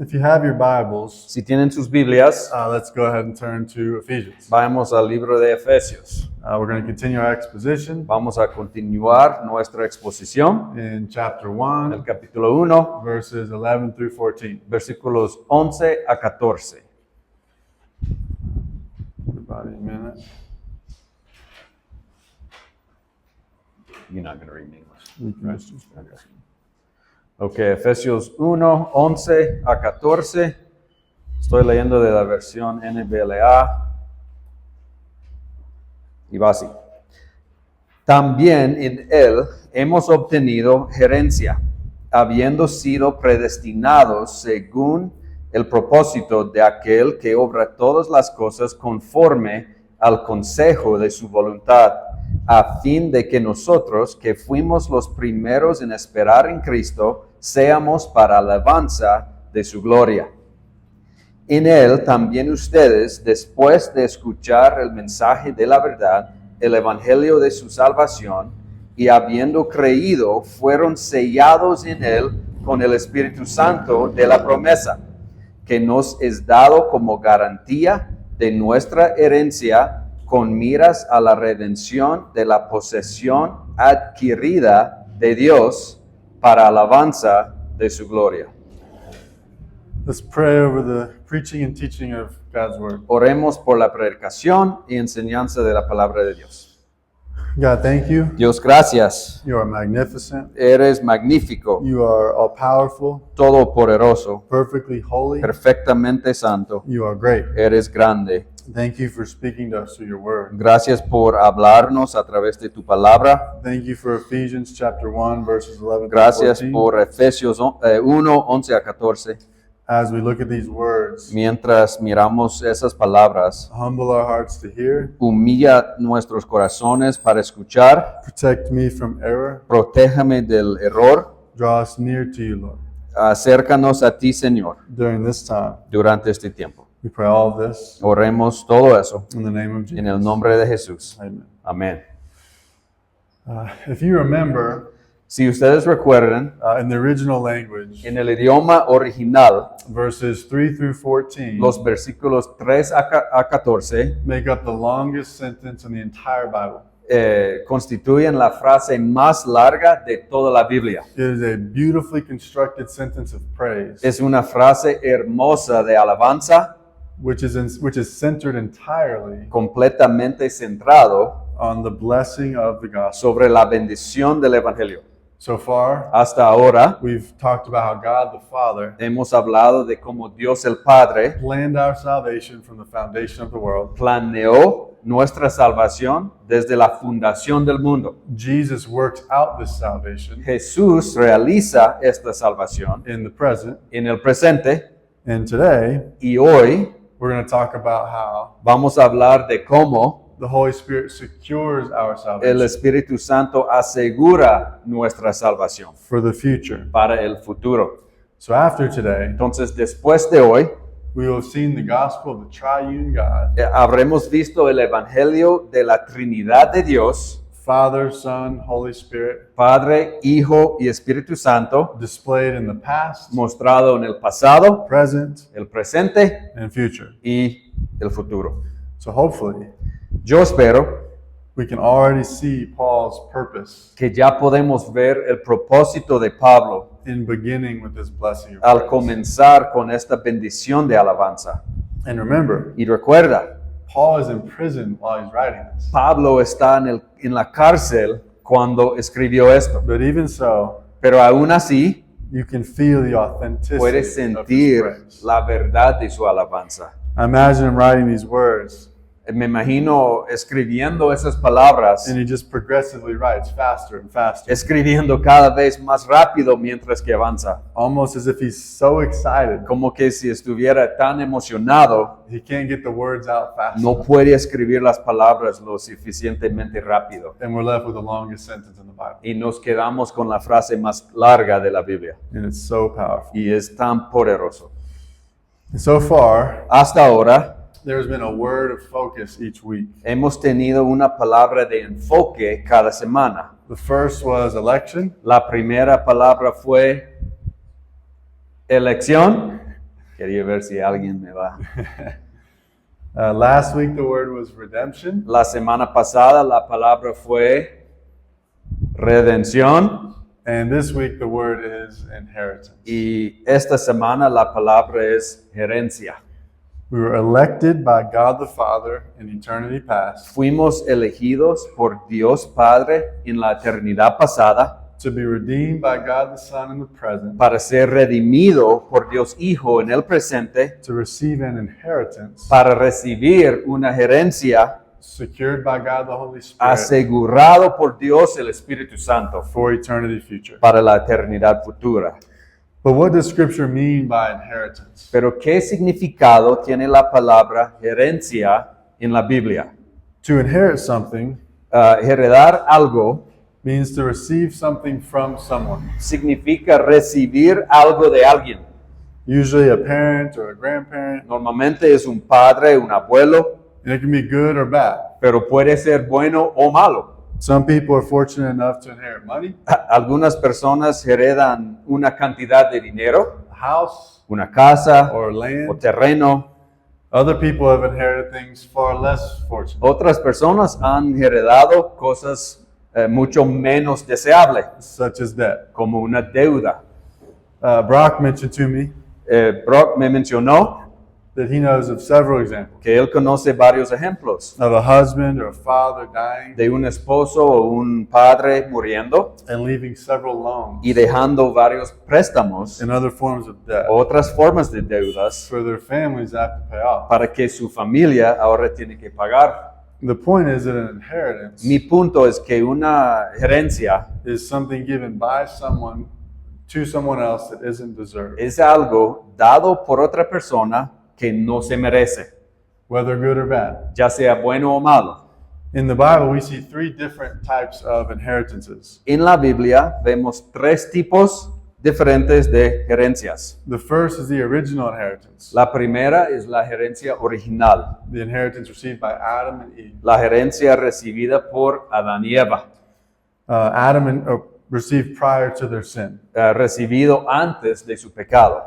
If you have your Bibles, Si tienen sus Biblias, let's go ahead and turn to Ephesians. vamos al libro de Efesios. We're going to continue our exposition Vamos a continuar nuestra exposición in chapter en el 1, capítulo 1, verses 11 through 14. versículos 11 a 14. Everybody a minute. You're not going to read in English. We can just- Ok, Efesios 1, 11 a 14. Estoy leyendo de la versión NBLA. Y va así. También en él hemos obtenido herencia, habiendo sido predestinados según el propósito de aquel que obra todas las cosas conforme al consejo de su voluntad, a fin de que nosotros, que fuimos los primeros en esperar en Cristo, seamos para alabanza de su gloria. En él también ustedes, después de escuchar el mensaje de la verdad, el evangelio de su salvación, y habiendo creído, fueron sellados en él con el Espíritu Santo de la promesa, que nos es dado como garantía de nuestra herencia, con miras a la redención de la posesión adquirida de Dios para alabanza de su gloria. Let's pray over the preaching and teaching of God's Word. Oremos por la predicación y enseñanza de la palabra de Dios. God, thank you. Dios, gracias. You are magnificent. Eres magnífico, You are all-powerful, todopoderoso, perfectly holy. perfectamente santo. You are great. Eres grande. Thank you for speaking to us through your Word. Gracias por hablarnos a través de tu palabra. Thank you for Ephesians chapter 1, verses 11 Gracias through 14. por Efesios 1, 11 a 14. As we look at these words, Mientras miramos esas palabras, humble our hearts to hear. humilla nuestros corazones para escuchar. Protect me from error. Protéjame del error. Draw us near to you, Lord. Acércanos a ti, Señor, During this time, durante este tiempo. we pray all of this Oremos todo eso in the name of Jesus. en el nombre de Jesús. Amen. Amén. If you remember, Si ustedes recuerdan, in the original language, en el idioma original, verses 3 through 14 los versículos 3 a 14 make up the longest sentence in the entire Bible. constituyen la frase más larga de toda la Biblia. It is a beautifully constructed sentence of praise, Es una frase hermosa de alabanza, which is centered entirely completamente centrado on the blessing of the gospel. sobre la bendición del Evangelio. So far, Hasta ahora we've talked about how God the Father hemos hablado de cómo Dios el Padre planned our salvation from the foundation of the world. planeó nuestra salvación desde la fundación del mundo. Jesus worked out this salvation Jesús realiza esta salvación in the present. en el presente And today, y hoy we're going to talk about how vamos a hablar de cómo the Holy Spirit secures our el salvation Espíritu Santo asegura nuestra salvación for the future. para el futuro. So after today, Entonces, después de hoy, we will have seen the gospel of the triune God, habremos visto el Evangelio de la Trinidad de Dios, Father, Son, Holy Spirit, Padre, Hijo y Espíritu Santo, displayed in the past, mostrado en el pasado, present, el presente and future. y el futuro. So hopefully, Yo espero we can already see Paul's purpose que ya podemos ver el propósito de Pablo in beginning with this blessing of al praise. comenzar con esta bendición de alabanza. And remember, Y recuerda, Paul is in prison while he's writing this. Pablo está en la cárcel cuando escribió esto, But even so, pero aún así you can feel the authenticity puede of his sentir praise. la verdad de su alabanza. I imagine him writing these words, Me imagino escribiendo esas palabras, and he just progressively writes faster and faster, escribiendo cada vez más rápido mientras que avanza, almost as if he's so excited como que si estuviera tan emocionado, he can't get the words out fast no enough. puede escribir las palabras lo suficientemente rápido. And we're left with the longest sentence in the Bible. Y nos quedamos con la frase más larga de la Biblia. And it's so powerful. Y es tan poderoso. And so far, Hasta ahora there's been a word of focus each week. hemos tenido una palabra de enfoque cada semana. The first was election. La primera palabra fue Elección. Quería ver si alguien me va. Last week the word was redemption, La semana pasada la palabra fue redención and this week the word is inheritance. y esta semana la palabra es herencia. We were elected by God the Father in eternity past Fuimos elegidos por Dios Padre en la eternidad pasada to be redeemed by God the Son in the present, para ser redimido por Dios Hijo en el presente, to receive an inheritance para recibir una herencia secured by God the Holy Spirit asegurado por Dios el Espíritu Santo for eternity future. para la eternidad futura. But what does Scripture mean by inheritance? Pero ¿qué significado tiene la palabra herencia en la Biblia? To inherit something Heredar algo means to receive something from someone, significa recibir algo de alguien. usually a parent or a grandparent, Normalmente es un padre, un abuelo, and it can be good or bad. pero puede ser bueno o malo. Some people are fortunate enough to inherit money, Algunas personas heredan una cantidad de dinero, a house, una casa or o land. terreno. Other people have inherited things far less fortunate, Otras personas han heredado cosas mucho menos deseables, such as debt. como una deuda. Brock mentioned to me Brock me mencionó that he knows of several examples que él conoce varios ejemplos of a husband or a father dying de un esposo o un padre muriendo and leaving several loans y dejando varios préstamos, and other forms of debt otras formas de deudas, for their families to have to pay off. para que su familia ahora tiene que pagar. The point is that an inheritance Mi punto es que una herencia is something given by someone to someone else that isn't deserved, es algo dado por otra persona que no se merece, whether good or bad. ya sea bueno o malo. In the Bible, we see three different types of inheritances. En la Biblia vemos tres tipos diferentes de herencias. The first is the original inheritance, La primera es la herencia original, the inheritance received by Adam and Eve. la herencia recibida por Adán y Eva, Received prior to their sin. recibido antes de su pecado.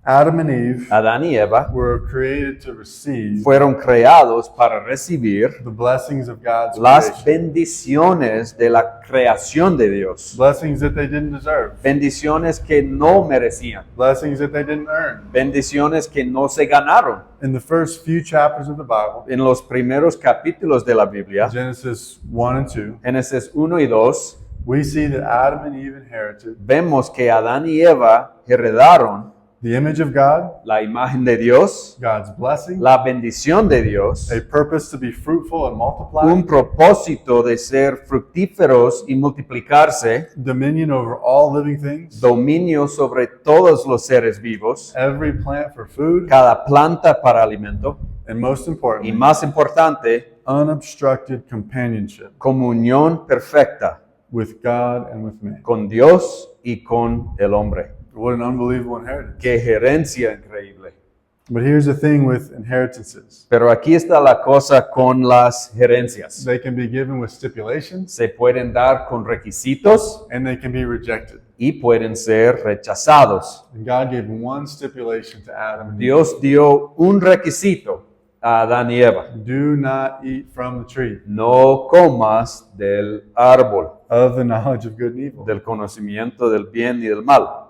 Adam and Eve Adán y Eva were created to receive fueron creados para recibir the blessings of God's las creation. bendiciones de la creación de Dios, Blessings that they didn't deserve. bendiciones que no merecían, Blessings that they didn't earn. bendiciones que no se ganaron. In the first few chapters of the Bible, En los primeros capítulos de la Biblia, Genesis 1 and 2, Génesis 1 y 2, we see that Adam and Eve inherited vemos que Adán y Eva heredaron the image of God, la imagen de Dios, God's blessing, la bendición de Dios, a purpose to be fruitful and multiply, un propósito de ser fructíferos y multiplicarse, dominion over all living things, dominio sobre todos los seres vivos, every plant for food, cada planta para alimento and most y importantly, más importante, unobstructed companionship comunión perfecta with God and with man. con Dios y con el hombre. What an unbelievable inheritance. Qué herencia increíble. But here's the thing with inheritances. Pero aquí está la cosa con las herencias. They can be given with stipulations Se pueden dar con requisitos and they can be rejected. y pueden ser rechazados. And God gave one stipulation to Adam and Eve. Dios dio un requisito a Adán y Eva. Do not eat from the tree No comas del árbol, of the knowledge of good and evil. del conocimiento del bien y del mal.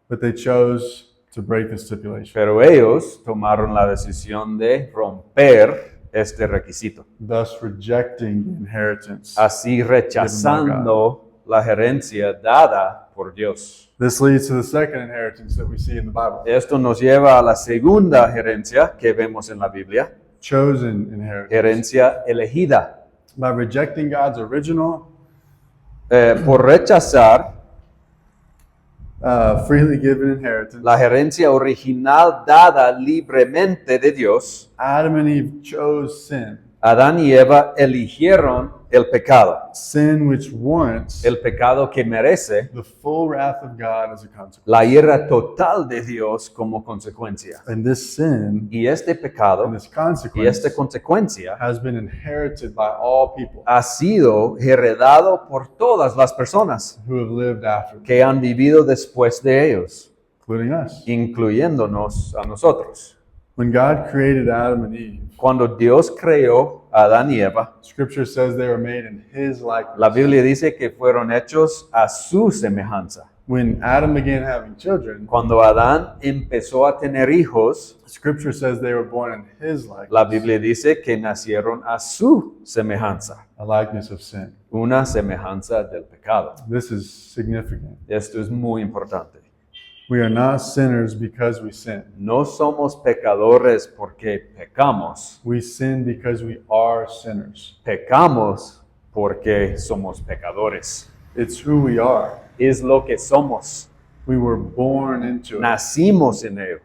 But they chose to break the stipulation, Pero ellos tomaron la decisión de romper este requisito, thus rejecting the inheritance. así rechazando la herencia dada por Dios. This leads to the second inheritance that we see in the Bible, Esto nos lleva a la segunda herencia que vemos en la Biblia, chosen inheritance. herencia elegida. By rejecting God's original, Por rechazar freely given inheritance, la herencia original dada libremente de Dios, Adam and Eve chose sin. Adán y Eva eligieron el pecado, Sin which warrants el pecado que merece the full wrath of God as a consequence. la ira total de Dios como consecuencia. And this sin Y este pecado and this y consequence esta consecuencia has been inherited by all people ha sido heredado por todas las personas who have lived after them, que han vivido después de ellos, including us. incluyéndonos a nosotros. When God created Adam and Eve, Cuando Dios creó a Adán y Eva, Scripture says they were made in His likeness. la Biblia dice que fueron hechos a su semejanza. When Adam began having children, Cuando Adán empezó a tener hijos, Scripture says they were born in His likeness, la Biblia dice que nacieron a su semejanza, a likeness of sin. una semejanza del pecado. This is significant. Esto es muy importante. We are not sinners because we sin. No somos pecadores porque pecamos. We sin because we are sinners. Pecamos porque somos pecadores. It's who we are. Es lo que somos. We were born into it. Nacimos en ello.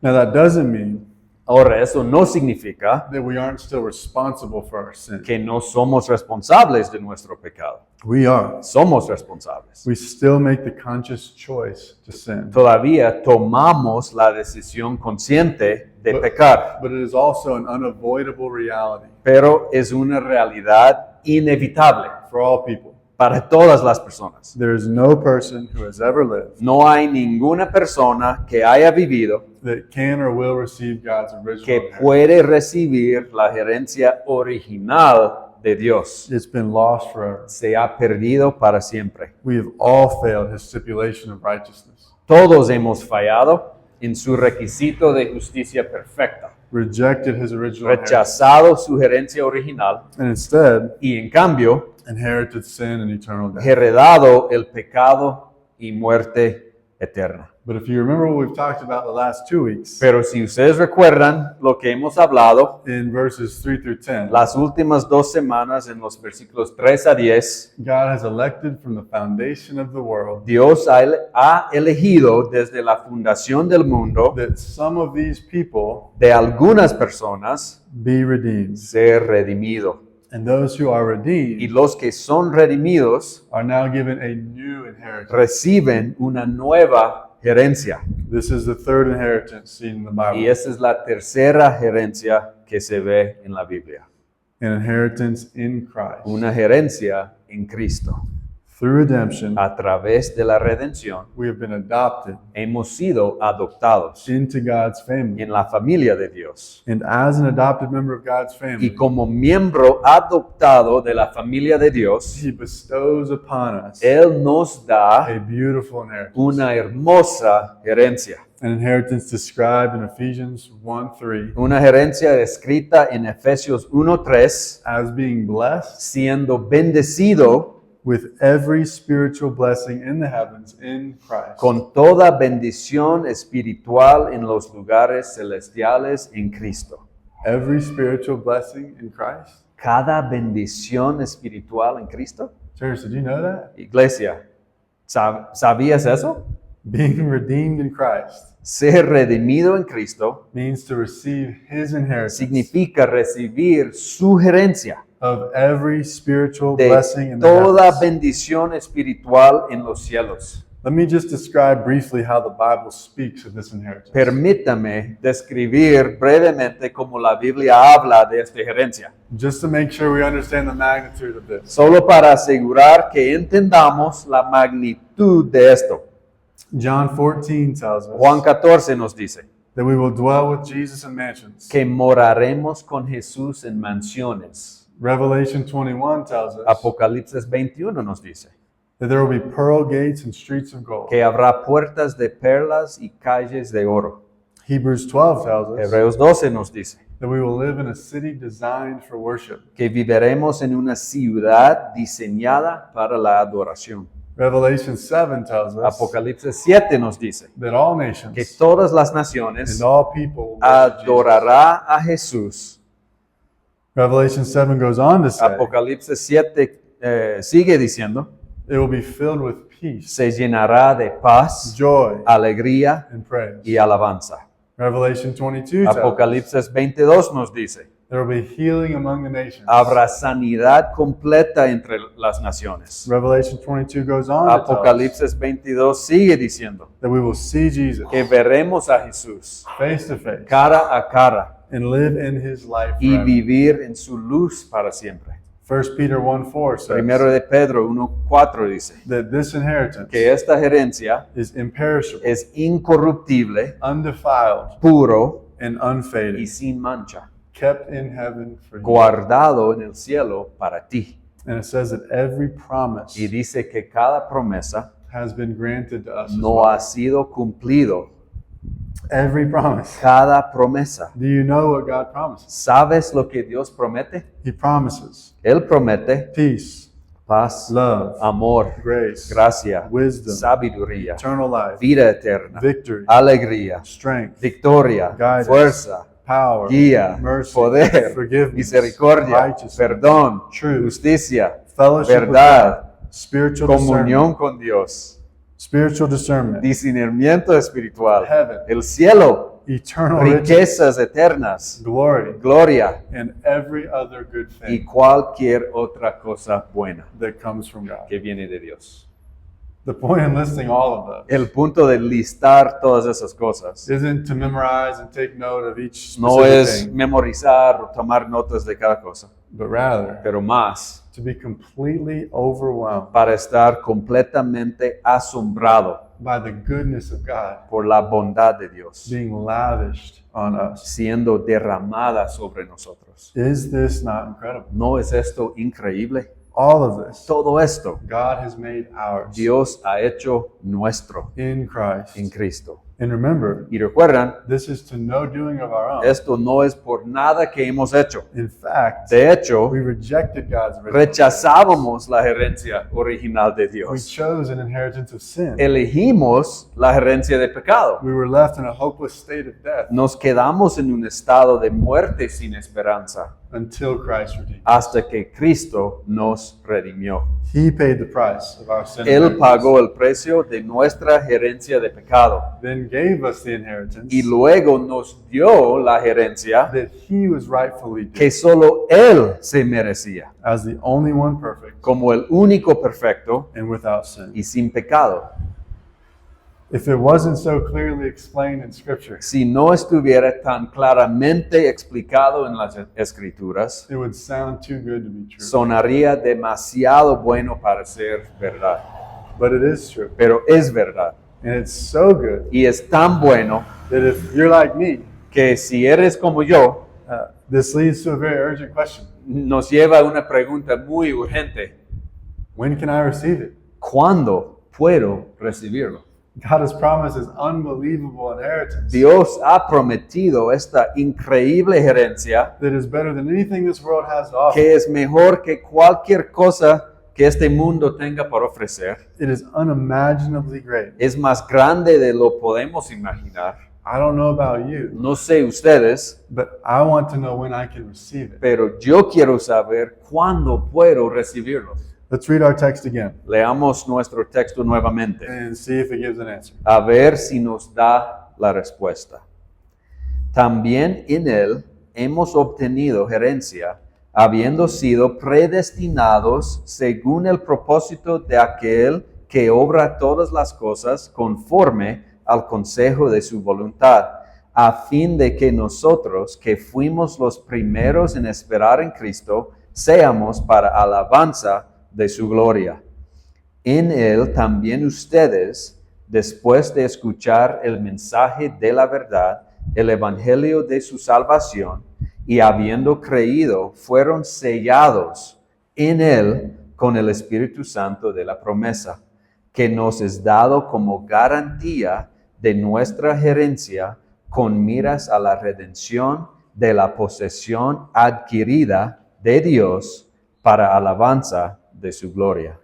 Now that doesn't mean Ahora, eso no significa that we aren't still responsible for our sin. que no somos responsables de nuestro pecado. We are. Somos responsables. We still make the conscious choice to sin. Todavía tomamos la decisión consciente de pecar, But it is also an unavoidable reality pero es una realidad inevitable for all people. para todas las personas. There is no person who has ever lived No hay ninguna persona que haya vivido that can or will receive God's original que inheritance. puede recibir la herencia original de Dios. It's been lost forever. Se ha perdido para siempre. We have all failed His stipulation of righteousness, Todos hemos fallado en su requisito de justicia perfecta, rejected His original inheritance, rechazado su herencia original and instead y en cambio inherited sin and eternal death. heredado el pecado y muerte eterna. But if you remember what we've talked about the last 2 weeks, Pero si ustedes recuerdan lo que hemos hablado in verses 3 through 10, las últimas 2 semanas en los versículos 3 a 10, God has elected from the foundation of the world Dios ha elegido desde la fundación del mundo that some of these people de algunas personas be redeemed. ser redimido. And those who are Y redeemed los que son redimidos are now given a new inheritance. reciben una nueva herencia. This is the third inheritance seen in the Y Bible. esa es la tercera herencia que se ve en la Biblia. An inheritance in Christ. Una herencia en Cristo. Through redemption, A través de la redención we have been adopted hemos sido adoptados into God's family. en la familia de Dios. And as an adopted member of God's Y family, como miembro adoptado de la familia de Dios, He bestows upon us Él nos da a beautiful inheritance. una hermosa herencia. An inheritance described in Ephesians 1:3 Una herencia escrita en Efesios 1:3, as being blessed siendo bendecido with every spiritual blessing in the heavens in Christ. con toda bendición espiritual en los lugares celestiales en Cristo. Every spiritual blessing in Christ. Cada bendición espiritual en Cristo. Church, did you know that? Iglesia, ¿sabías eso? Being redeemed in Christ Ser redimido en Cristo means to receive His inheritance significa recibir su herencia of every spiritual de blessing in the toda heavens. bendición espiritual en los cielos. Let me just describe briefly how the Bible speaks of this inheritance. Permítame describir brevemente cómo la Biblia habla de esta herencia, Just to make sure we understand the magnitude of this. solo para asegurar que entendamos la magnitud de esto. John 14 tells us Juan 14 nos dice that we will dwell with Jesus in mansions. que moraremos con Jesús en mansiones. Revelation 21 tells us Apocalipsis 21 nos dice that there will be pearl gates and streets of gold. que habrá puertas de perlas y calles de oro. Hebrews 12 tells us Hebreos 12 nos dice that we will live in a city designed for worship. que viviremos en una ciudad diseñada para la adoración. Revelation 7 tells us Apocalipsis 7 nos dice that all que nations todas las naciones and all people will worship Jesus. adorará a Jesús. Revelation 7 goes on to say Apocalipsis 7 sigue diciendo, it will be filled with peace, se llenará de paz, joy, alegría and praise. y alabanza. Revelation 22 tells us Apocalipsis 22 nos dice, there will be healing among the nations. habrá sanidad completa entre las naciones. Revelation 22 goes on to tell us Apocalipsis 22 sigue diciendo that we will see Jesus que veremos a Jesús face to face cara a cara and live in His life y forever. vivir en su luz para siempre. 1 Peter 1:4 says Primero de Pedro 1:4 dice that this inheritance que esta herencia is imperishable, es incorruptible, undefiled, puro and y unfading, sin mancha, kept in heaven for you. guardado en el cielo para ti. And it says that every promise Y dice que cada promesa has been granted to us as no well. ha sido cumplido. Every promise. Cada promesa. Do you know what God promises? ¿Sabes lo que Dios promete? He promises Él promete peace, paz, love, amor, grace, gracia, wisdom, sabiduría, eternal life, vida eterna, victory, alegría, strength, victoria, guidance, fuerza, power, guía, mercy, poder, forgiveness, misericordia, righteousness, perdón, truth, justicia, fellowship with verdad, God, spiritual comunión con Dios, discernment, discernimiento espiritual, heaven, el cielo, eternal riches, riquezas eternas, glory, gloria and every other good y thing cualquier otra cosa buena that comes from God. que viene de Dios. The point in listing all of those El punto de listar todas esas cosas isn't to memorize and take note of each no specific es thing, memorizar o tomar notas de cada cosa, but rather pero más to be completely overwhelmed para estar completamente asombrado by the goodness of God por la bondad de Dios being lavished on us. siendo derramada sobre nosotros. Is this not incredible? ¿No es esto increíble? All of this Todo esto God has made ours Dios ha hecho nuestro in Christ. en Cristo. And remember, Y recuerdan, this is to no doing of our own. esto no es por nada que hemos hecho. In fact, De hecho, we rejected God's original rechazábamos la herencia original de plan. We Dios. chose an inheritance of sin. Elegimos la herencia de pecado. We were left in a hopeless state of death Nos quedamos en un estado de muerte sin esperanza until Christ redeemed. hasta que Cristo nos redimió. He paid the price of our sin. Él pagó el precio de nuestra herencia de pecado Then gave us the inheritance y luego nos dio la herencia that he was rightfully due que solo Él se merecía, as the only one perfect como el único perfecto and without sin. y sin pecado. If it wasn't so clearly explained in Scripture, Si no estuviera tan claramente explicado en las Escrituras, it would sound too good to be true. sonaría demasiado bueno para ser verdad. But it is true. Pero es verdad. And it's so good Y es tan bueno that if you're like me, que si eres como yo, this leads to a very urgent question. nos lleva a una pregunta muy urgente. When can I receive it? ¿Cuándo puedo recibirlo? God has promised his unbelievable inheritance Dios ha prometido esta increíble herencia that is better than anything this world has to offer. que es mejor que cualquier cosa que este mundo tenga por ofrecer. It is unimaginably great. Es más grande de lo podemos imaginar. I don't know about you, No sé ustedes, but I want to know when I can receive it. pero yo quiero saber cuándo puedo recibirlo. Let's read our text again Leamos nuestro texto nuevamente, and see if it gives an answer. a ver si nos da la respuesta. También en él hemos obtenido herencia, habiendo sido predestinados según el propósito de aquel que obra todas las cosas conforme al consejo de su voluntad, a fin de que nosotros, que fuimos los primeros en esperar en Cristo, seamos para alabanza de su gloria. En él también ustedes, después de escuchar el mensaje de la verdad, el evangelio de su salvación, y habiendo creído, fueron sellados en él con el Espíritu Santo de la promesa, que nos es dado como garantía de nuestra herencia con miras a la redención de la posesión adquirida de Dios para alabanza de su gloria.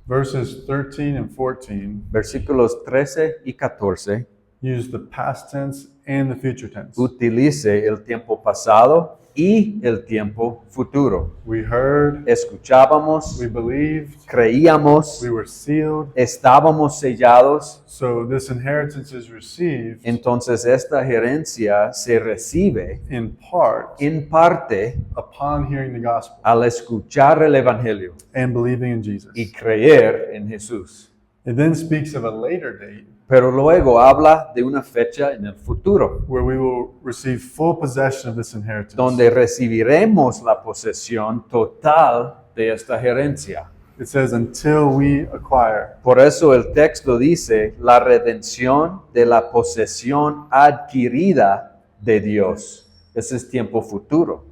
Verses 13 and 14 Versículos 13 y 14 use the past tense and the future tense. utilice el tiempo pasado y el tiempo futuro. We heard, Escuchábamos, we believed, creíamos, we were sealed. estábamos sellados. So this inheritance is received Entonces esta herencia se recibe in part en parte upon hearing the gospel al escuchar el evangelio and believing in Jesus. y creer en Jesús. It then speaks of a later date pero luego habla de una fecha en el futuro, where we will receive full possession of this inheritance. donde recibiremos la posesión total de esta herencia. It says, until we acquire. Por eso el texto dice la redención de la posesión adquirida de Dios. Ese es tiempo futuro.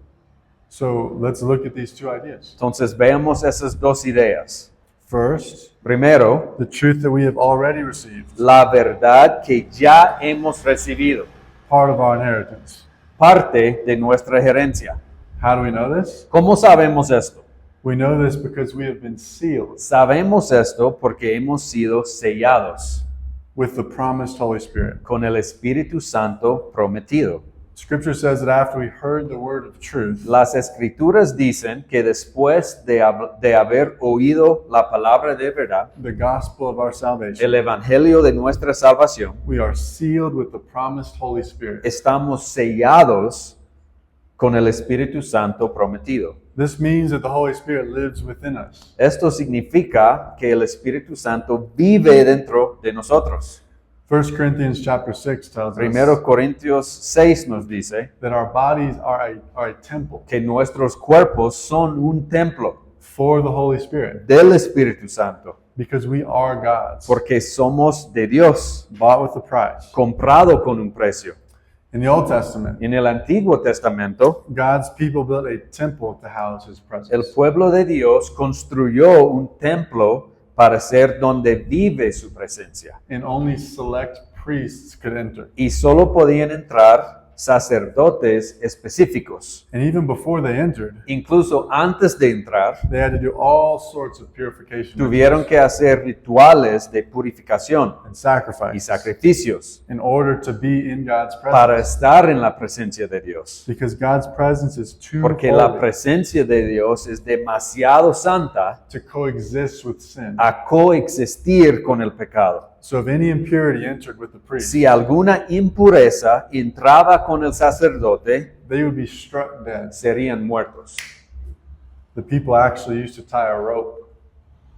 So let's look at these two ideas. Entonces veamos esas dos ideas. First, Primero, the truth that we have already received, la verdad que ya hemos recibido, part of our inheritance. parte de nuestra herencia. How do we know this? ¿Cómo sabemos esto? We know this because we have been sealed Sabemos esto porque hemos sido sellados with the promised Holy Spirit. con el Espíritu Santo prometido. Scripture says that after we heard the word of truth, Las escrituras dicen que después de haber oído la palabra de verdad, the gospel of our salvation, el evangelio de nuestra salvación, we are sealed with the promised Holy Spirit. estamos sellados con el Espíritu Santo prometido. This means that the Holy Spirit lives within us. Esto significa que el Espíritu Santo vive dentro de nosotros. 1 Corinthians chapter 6 tells Primero us Corintios 6 nos dice that our bodies are a temple que nuestros cuerpos son un templo for the Holy Spirit del Espíritu Santo, because we are God's, porque somos de Dios, bought with a price. comprado con un precio. In the Old Testament, En el Antiguo Testamento, God's people built a temple to house His presence. el pueblo de Dios construyó un templo para ser donde vive su presencia. And only select priests could enter. Y solo podían entrar sacerdotes específicos. And even before they entered, Incluso antes de entrar, they had to do all sorts of purification tuvieron rituals que hacer rituales de purificación and y sacrifice sacrificios in order to be in God's para presence. estar en la presencia de Dios. Because God's presence is too Porque la holy presencia de Dios es demasiado santa to coexist with sin. a coexistir con el pecado. So if any impurity entered with the priest, Si alguna impureza entraba con el sacerdote, they would be struck dead. serían muertos. The people actually used to tie a rope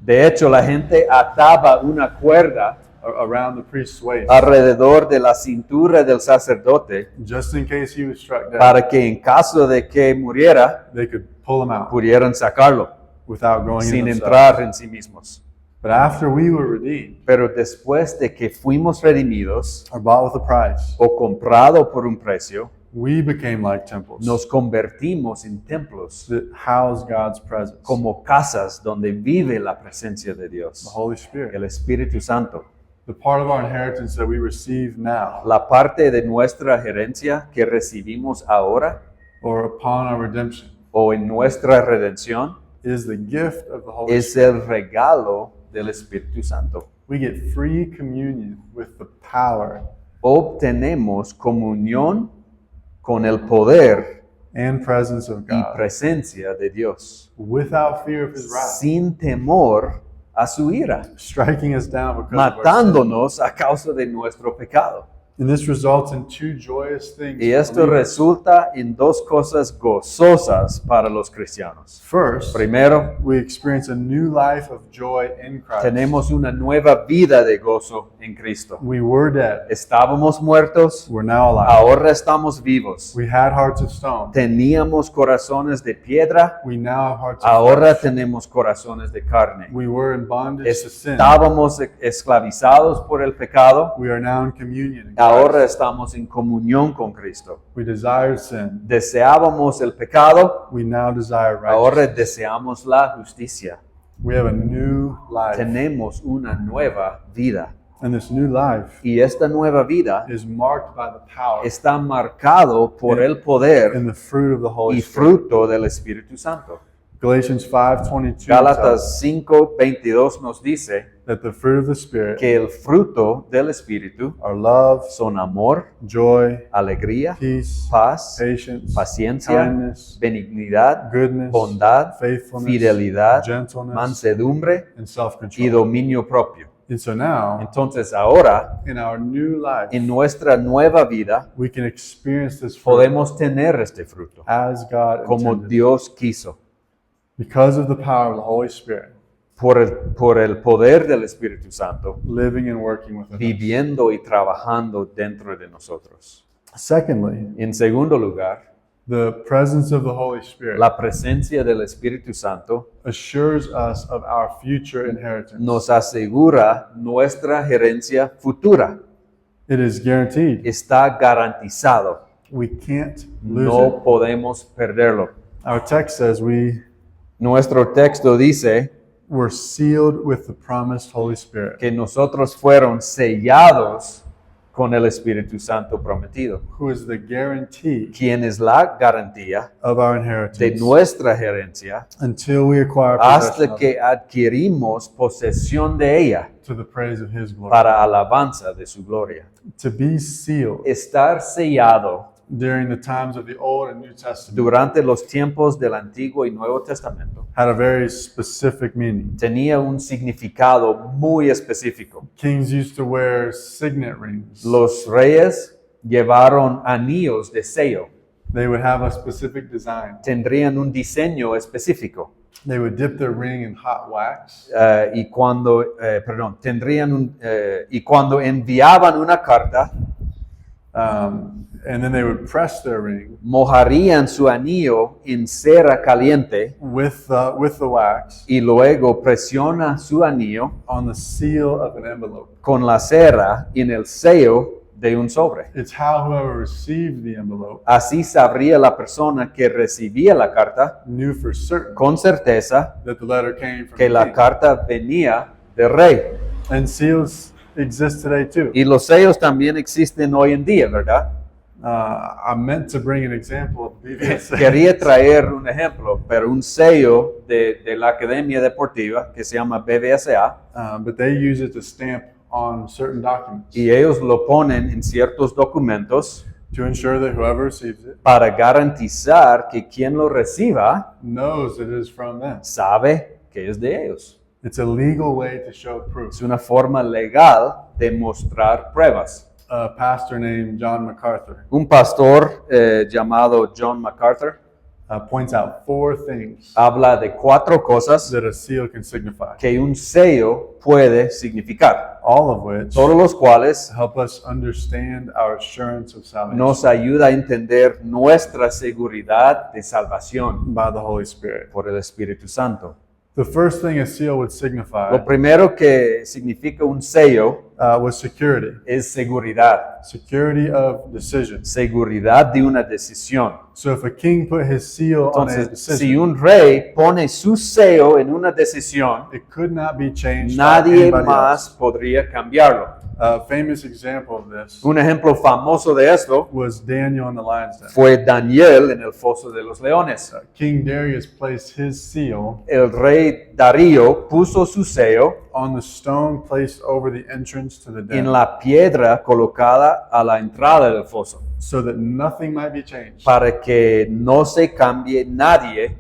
De hecho, la gente ataba una cuerda around the priest's waist alrededor de la cintura del sacerdote just in case he was struck dead. para que en caso de que muriera, They could pull him out pudieran sacarlo without going sin in themselves. entrar en sí mismos. But after we were redeemed, Pero después de que fuimos redimidos or bought with a price, o comprado por un precio, we became like temples nos convertimos en templos that house God's presence, como casas donde vive la presencia de the Dios, Holy el Spirit. Espíritu Santo. The part of our inheritance that we receive now, La parte de nuestra herencia que recibimos ahora or upon our redemption, o en nuestra redención is the gift of the Holy es Spirit. el regalo del Espíritu Santo. We get free communion with the power Obtenemos comunión con el poder and presence of y God presencia de Dios, without fear of His wrath, sin temor a su ira, striking us down because of our sin. matándonos a causa de nuestro pecado. And this results in two joyous things. Y for esto believers. resulta en dos cosas gozosas para los cristianos. First, Primero, we experience a new life of joy in Christ. tenemos una nueva vida de gozo en Cristo. We were dead. Estábamos muertos, We're now alive. ahora estamos vivos. We had hearts of stone. Teníamos corazones de piedra, We now have hearts of ahora flesh. tenemos corazones de carne. We were in bondage to sin. Estábamos esclavizados por el pecado, We are now in communion in ahora Christ. estamos en comunión con Cristo. We desired sin. Deseábamos el pecado, We now desire ahora righteousness. deseamos la justicia. We have a new life. Tenemos una nueva vida. And this new life Y esta nueva vida is marked by the power está marcado por el poder and the fruit of the Holy y Spirit. fruto del Espíritu Santo. Galatians 5:22 tells Gálatas 5:22 nos dice that the fruit of the Spirit que el fruto del Espíritu are love, son amor, joy, alegría, peace, paz, patience, paciencia, kindness, benignidad, goodness, bondad, faithfulness, fidelidad, gentleness, mansedumbre and y self-control. dominio propio. And so now, Entonces ahora, in our new life, en nuestra nueva vida, we can experience this fruit podemos tener este fruto as God como intended. Dios quiso. Because of the power of the Holy Spirit, por el poder del Espíritu Santo, living and working within us. viviendo y trabajando dentro de nosotros. Secondly, En segundo lugar, the presence of the Holy Spirit la presencia del Espíritu Santo assures us of our future inheritance. nos asegura nuestra herencia futura. It is guaranteed. Está garantizado. We can't lose No it. podemos perderlo. Our text says Nuestro texto dice we're sealed with the promised Holy Spirit, que nosotros fueron sellados con el Espíritu Santo prometido, who is the guarantee quien es la garantía of our de inheritance nuestra herencia until we acquire hasta possession of que it, adquirimos posesión de ella to the praise of His glory. para alabanza de su gloria. To be sealed Estar sellado during the times of the Old and New Testament durante los tiempos del Antiguo y Nuevo Testamento had a very specific meaning. tenía un significado muy específico. Kings used to wear signet rings. Los reyes llevaron anillos de sello, They would have a specific design. tendrían un diseño específico. They would dip their ring in hot wax, Y cuando enviaban una carta, and then they would press their ring mojarían su anillo en cera caliente with the wax y luego presiona su anillo on the seal of an envelope. con la cera en el sello de un sobre. It's how whoever received the envelope Así sabría la persona que recibía la carta knew for certain con certeza that the letter came from que the la king. carta venía del rey. And seals exist today too. Y los sellos también existen hoy en día, ¿verdad? I meant to bring an example of BVSA. Quería traer un ejemplo, pero un sello de la Academia Deportiva que se llama BVSA, But they use it to stamp on certain documents y ellos lo ponen en ciertos documentos to ensure that whoever receives it para garantizar que quien lo reciba knows that it is from them. sabe que es de ellos. It's a legal way to show proof. Es una forma legal de mostrar pruebas. A pastor named John MacArthur Un pastor llamado John MacArthur points out 4 things habla de 4 cosas that a seal can signify, que un sello puede significar, all of which todos los cuales help us understand our assurance of salvation nos ayuda a entender nuestra seguridad de salvación by the Holy Spirit. por el Espíritu Santo. The first thing a seal would signify Lo primero que significa un sello was security, es seguridad, security of decision. seguridad de una decisión. So if a king put his seal on a Entonces, si decision, un rey pone su sello en una decisión, it could not be changed by nadie anybody más else. podría cambiarlo. A famous example of this Un ejemplo famoso de esto was Daniel in the lion's den. fue Daniel en el foso de los leones. King Darius placed his seal El rey Darío puso su sello on the stone placed over the entrance to the den, en la piedra colocada a la entrada del foso, so that nothing might be changed para que no se cambie nadie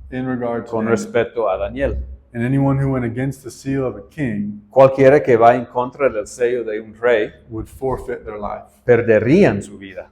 in regard to con Daniel. respecto a Daniel. And anyone who went against the seal of a king Cualquiera que va en contra del sello de un rey would forfeit their life. perderían su vida.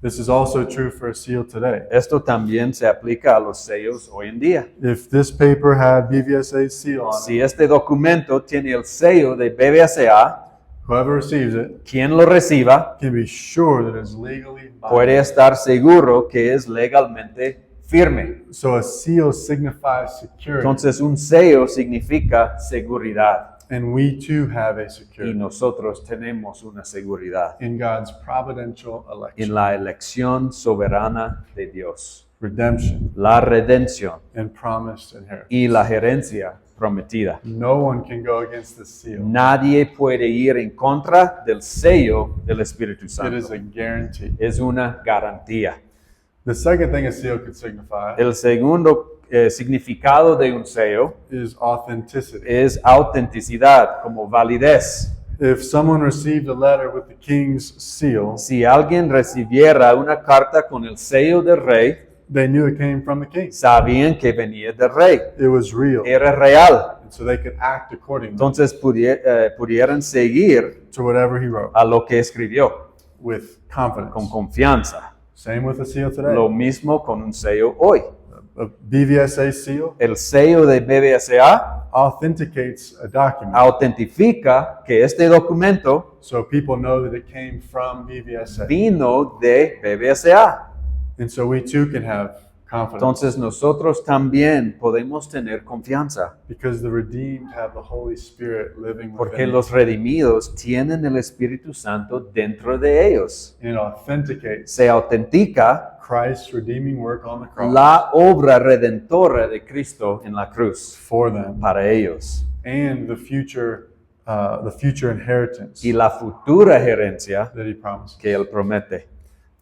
This is also true for a seal today. Esto también se aplica a los sellos hoy en día. If this paper had BVSA's seal on Si it, este documento tiene el sello de BBSA, whoever receives it quien lo reciba can be sure that it's legally puede binding. estar seguro que es legalmente firme. So a seal signifies security, Entonces un sello significa seguridad and we too have a y security nosotros tenemos una seguridad in God's providential en election, la elección soberana de Dios, redemption, la redención and promised inheritance. y la herencia prometida. No one can go against the seal. Nadie puede ir en contra del sello del Espíritu It Santo. is a guarantee. Es una garantía. The second thing a seal could signify El segundo significado de un sello is authenticity. es autenticidad, como validez. If someone received a letter with the king's seal, Si alguien recibiera una carta con el sello del rey, they knew it came from the king. sabían que venía del rey, It was real. era real. And so they could act accordingly Entonces pudieran seguir to whatever he wrote a lo que escribió with confidence. con confianza. Same with a seal today. Lo mismo con un sello hoy. a BVSA seal El sello de BBSA authenticates a document, autentifica que este documento so people know that it came from BVSA. vino de BBSA. And so we too can have confidence Entonces nosotros también podemos tener confianza because the redeemed have the Holy Spirit living porque within los redimidos tienen el Espíritu Santo dentro de ellos. them. It authenticates Se autentica Christ's redeeming work on the cross la obra redentora de Cristo en la cruz for them para ellos and the future inheritance y la futura herencia that he promised. que Él promete.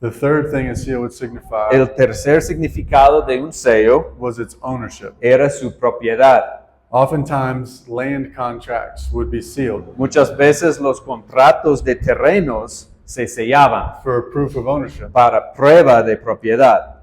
The third thing a seal would signify El tercer significado de un sello was its ownership. era su propiedad. Oftentimes, land contracts would be sealed Muchas veces los contratos de terrenos se sellaban for a proof of ownership. para prueba de propiedad.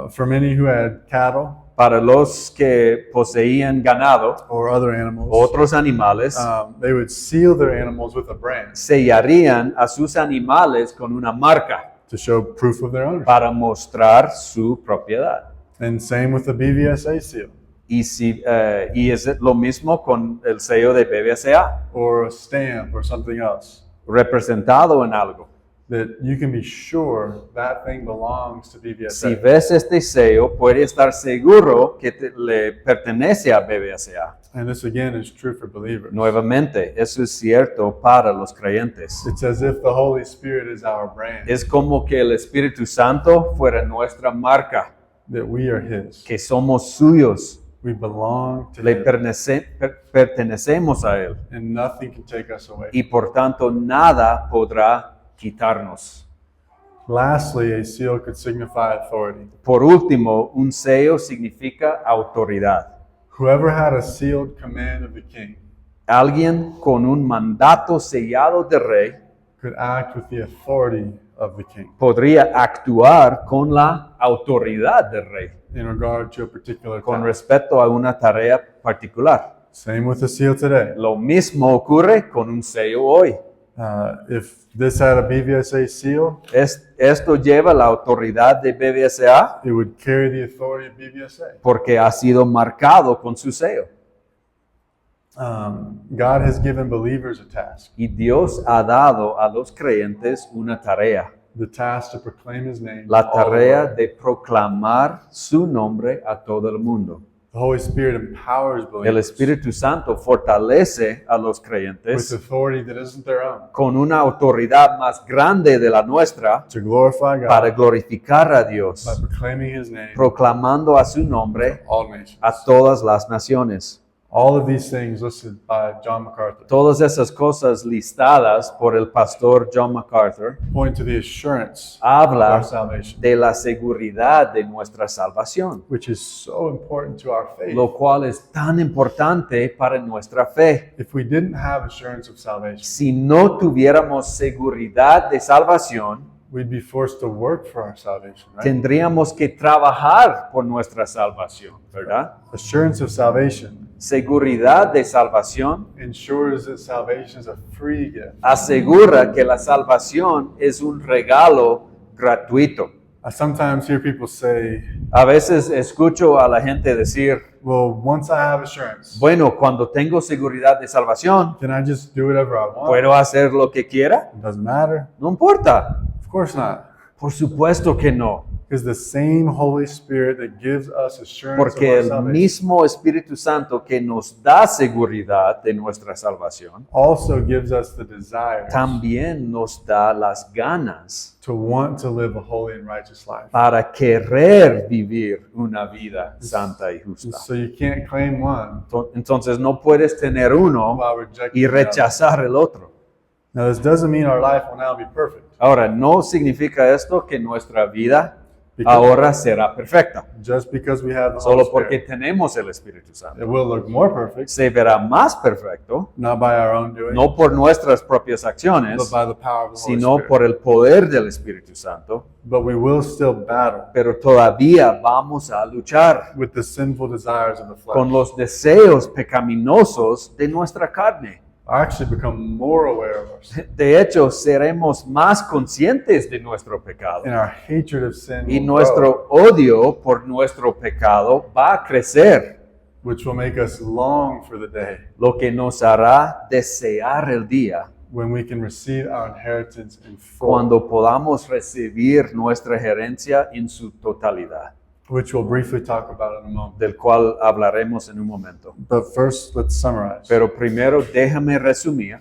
For many who had cattle Para los que poseían ganado, or other animals, otros animales, they would seal their animals with a brand sellarían a sus animales con una marca to show proof of their ownership. para mostrar su propiedad. And same with the BVSA seal Y es lo mismo con el sello de BBSA, or a stamp or something else, representado en algo. that you can be sure that thing belongs to Si BVSA. ves este sello, puedes estar seguro que le pertenece a BBSA. And this again is true for believers. Nuevamente, eso es cierto para los creyentes. It's as if the Holy Spirit is our brand, Es como que el Espíritu Santo fuera nuestra marca, that we are His. que somos suyos, We belong to le Him, pertenecemos a Él and nothing can take us away. y por tanto nada podrá quitarnos. Lastly, a seal could signify authority. Por último, un sello significa autoridad. Whoever had a sealed command of the king Alguien con un mandato sellado de rey could act with the authority of the king podría actuar con la autoridad del rey in regard to a particular con task. respecto a una tarea particular. Same with the seal today. Lo mismo ocurre con un sello hoy. If this had a BVSA seal, Esto lleva la autoridad de BBSA it would carry the authority of BVSA. porque ha sido marcado con su sello. God has given believers a task, Y Dios ha dado a los creyentes una tarea, the task to proclaim His name. la all over the tarea world. de proclamar su nombre a todo el mundo. The Holy Spirit empowers El believers Espíritu Santo fortalece a los with creyentes authority that isn't their own con una autoridad más grande de la nuestra to glorify God para glorificar a by Dios, proclaiming His name proclamando a su nombre to all nations. a todas las naciones. All of these things listed by John MacArthur Todas esas cosas listadas por el pastor John MacArthur point to the assurance of habla our salvation, de la seguridad de nuestra salvación, which is so important to our faith. lo cual es tan importante para nuestra fe. If we didn't have assurance of salvation, Si no tuviéramos seguridad de salvación, we'd be forced to work for our salvation, right? tendríamos que trabajar por nuestra salvación, ¿verdad? Assurance of salvation Seguridad de salvación ensures that salvation is a free gift. asegura que la salvación es un regalo gratuito. I sometimes hear people say, A veces escucho a la gente decir, well, once I have assurance, bueno, cuando tengo seguridad de salvación, can I just do whatever I want? ¿puedo hacer lo que quiera? It doesn't matter. No importa. Of course not. Por supuesto que no. Because the same Holy Spirit that gives us assurance of Porque our el salvation mismo Espíritu Santo que nos da seguridad de nuestra salvación, also gives us the desire también nos da las ganas to want to live a holy and righteous life. para querer vivir una vida santa y justa. So you can't claim one Entonces no puedes tener uno while rejecting y the other. rechazar el otro. Now, this doesn't mean our life will now be perfect. Ahora, no significa esto que nuestra vida Because- ahora será perfecta, Just because we have the Holy solo Spirit. porque tenemos el Espíritu Santo. It will look more perfect, Se verá más perfecto, not by our own doing, no por nuestras propias but acciones, by the power of the Holy sino Spirit. por el poder del Espíritu Santo, But we will still battle pero todavía vamos a luchar with the sinful desires of the flesh. con los deseos pecaminosos de nuestra carne. actually become more aware of our sin. De hecho, seremos más conscientes de nuestro pecado. And our hatred of sin Y will nuestro grow, odio por nuestro pecado va a crecer, which will make us long for the day lo que nos hará desear el día when we can receive our inheritance in full, cuando podamos recibir nuestra herencia en su totalidad, which we'll briefly talk about in a moment. del cual hablaremos en un momento. But first, let's summarize Pero primero déjame resumir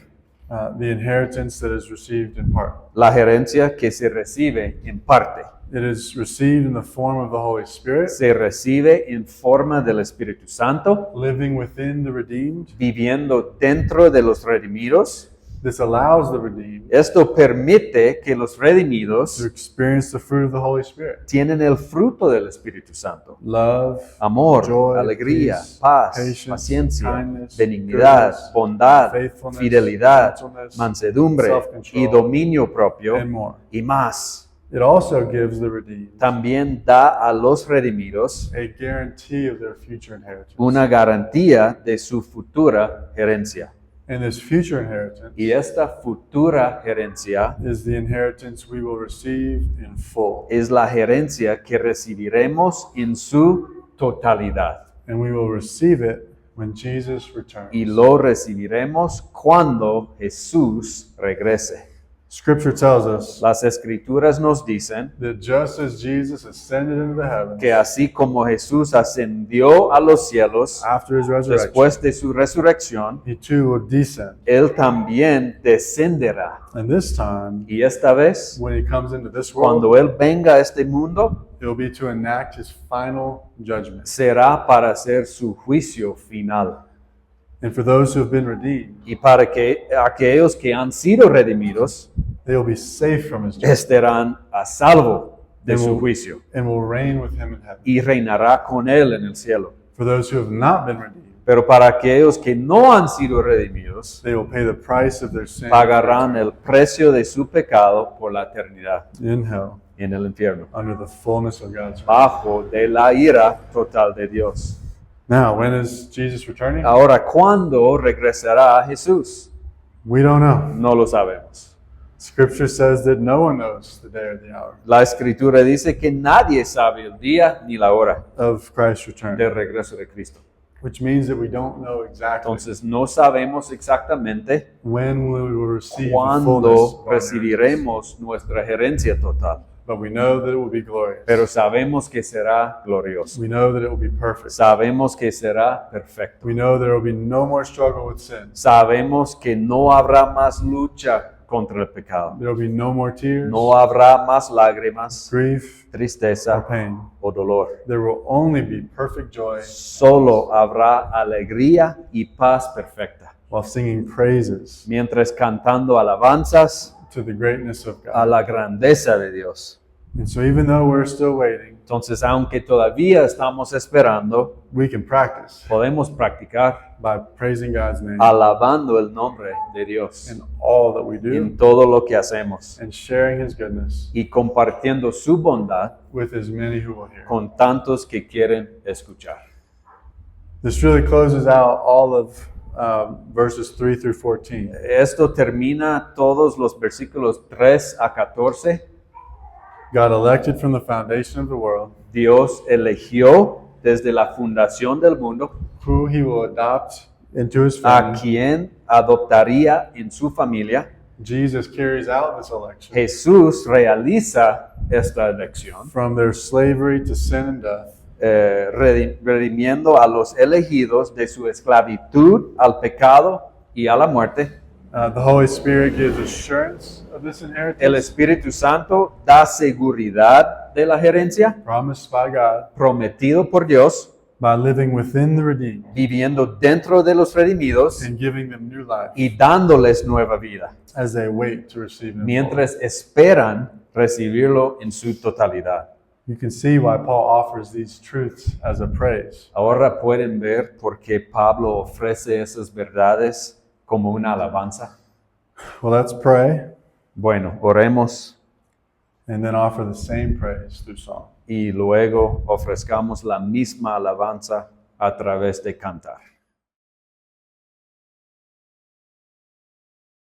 the inheritance that is received in part. la herencia que se recibe en parte. It is received in the form of the Holy Spirit, Se recibe en forma del Espíritu Santo, living within the redeemed. viviendo dentro de los redimidos. This allows the redeemed Esto permite que los to redimidos experience the fruit of the Holy Spirit. tienen el fruto del Espíritu Santo. Love, Amor, joy, alegría, peace, paz, patience, paciencia, kindness, benignidad, goodness, bondad, faithfulness, fidelidad, gentleness, mansedumbre self-control, y dominio propio and more. y más. It also gives the redeemed También da a los redimidos a guarantee of their future inheritance. una garantía de su futura herencia. And this future inheritance Y esta futura herencia is the inheritance we will receive in full. es la herencia que recibiremos en su totalidad. And we will receive it when Jesus returns. Y lo recibiremos cuando Jesús regrese. Scripture tells us Las escrituras nos dicen that just as Jesus ascended into the heavens que así como Jesús ascendió a los cielos after his resurrection, después de su resurrección, he too will descend. Él también descenderá. And this time, Y esta vez, when he comes into this world, cuando Él venga a este mundo, it will be to enact his final judgment. será para hacer su juicio final. And for those who have been redeemed, Y para que aquellos que han sido redimidos they will be safe from his judgment estarán a salvo de su juicio and will reign with him in heaven. y reinará con Él en el cielo. For those who have not been redeemed, Pero para aquellos que no han sido redimidos, they will pay the price of their sin pagarán el precio de su pecado por la eternidad in hell en el infierno, under the fullness of God's wrath. bajo de la ira total de Dios. Now, when is Jesus returning? Ahora, ¿cuándo regresará Jesús? We don't know. No lo sabemos. Scripture says that no one knows the day or the hour La Escritura dice que nadie sabe el día ni la hora of Christ's return, del regreso de Cristo. which means that we don't know exactly Entonces, no sabemos exactamente when we will receive the fullness cuándo of our inheritance. recibiremos nuestra herencia total. But we know that it will be glorious. Pero sabemos que será glorioso. We know that it will be perfect. Sabemos que será perfecto. We know there will be no more struggle with sin. Sabemos que no habrá más lucha contra el pecado. There will be no more tears, No habrá más lágrimas, grief, or tristeza pain. o dolor. There will only be perfect joy Solo habrá alegría y paz perfecta. while singing praises Mientras cantando alabanzas to the greatness of a God. la grandeza de Dios. And so even though we're still waiting, Entonces, aunque todavía estamos esperando, we can practice podemos practicar by praising God's name alabando el nombre de Dios in all that we do en todo lo que hacemos and sharing his goodness y compartiendo su bondad with as many who will hear. con tantos que quieren escuchar. This really closes out all of verses 3 through 14. Esto termina todos los versículos 3 a 14. God elected from the foundation of the world, Dios eligió desde la fundación del mundo who he will adopt into his a family. quien adoptaría en su familia. Jesus carries out this election Jesús realiza esta elección, from their slavery to sin and death, redimiendo a los elegidos de su esclavitud al pecado y a la muerte. The Holy Spirit gives assurance of this El inheritance Espíritu Santo da seguridad de la herencia, promised by God prometido por Dios, by living within the redeemed viviendo dentro de los redimidos and giving them new life y dándoles nueva vida, as they wait to receive him. mientras esperan recibirlo en su totalidad. You can see why Paul offers these truths as a praise. Ahora pueden ver por qué Pablo ofrece esas verdades como una alabanza. Well, let's pray Bueno, oremos and then offer the same praise through song. y luego ofrezcamos la misma alabanza a través de cantar.